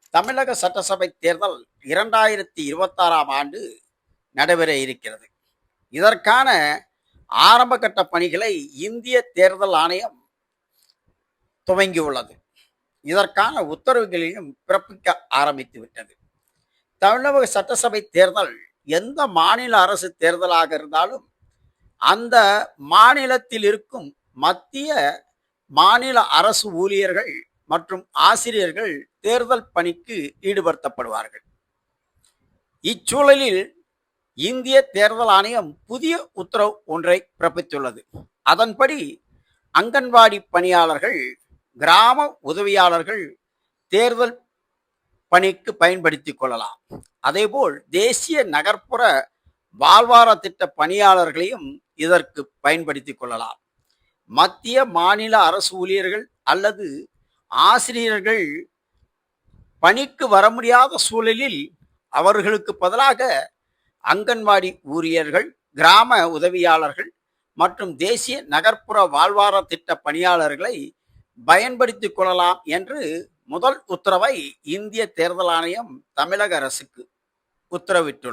தமிழக சட்டசபை தேர்தல் 2026ஆம் ஆண்டு நடைபெற இருக்கிறது. இதற்கான ஆரம்ப கட்ட பணிகளை இந்திய தேர்தல் ஆணையம் துவங்கியுள்ளது. இதற்கான உத்தரவுகளையும் பிறப்பிக்க ஆரம்பித்து விட்டது. தமிழக சட்டசபை தேர்தல் எந்த மாநில அரசு தேர்தலாக இருந்தாலும் அந்த மாநிலத்தில் இருக்கும் மத்திய மாநில அரசு ஊழியர்கள் மற்றும் ஆசிரியர்கள் தேர்தல் பணிக்கு ஈடுபடுத்தப்படுவார்கள். இச்சூழலில் இந்திய தேர்தல் ஆணையம் புதிய உத்தரவு ஒன்றை பிறப்பித்துள்ளது. அதன்படி அங்கன்வாடி பணியாளர்கள், கிராம உதவியாளர்கள் தேர்தல் பணிக்கு பயன்படுத்திக் கொள்ளலாம். அதேபோல் தேசிய நகர்ப்புற வாழ்வார திட்ட பணியாளர்களையும் இதற்கு பயன்படுத்திக் கொள்ளலாம். மத்திய மாநில அரசு ஊழியர்கள் அல்லது ஆசிரியர்கள் பணிக்கு வர முடியாத சூழலில் அவர்களுக்கு பதிலாக அங்கன்வாடி ஊழியர்கள், கிராம உதவியாளர்கள் மற்றும் தேசிய நகர்ப்புற வாழ்வார திட்ட பணியாளர்களை பயன்படுத்திக் கொள்ளலாம் என்று முதல் உத்தரவை இந்திய தேர்தல் ஆணையம் தமிழக அரசுக்கு உத்தரவிட்டுள்ளது.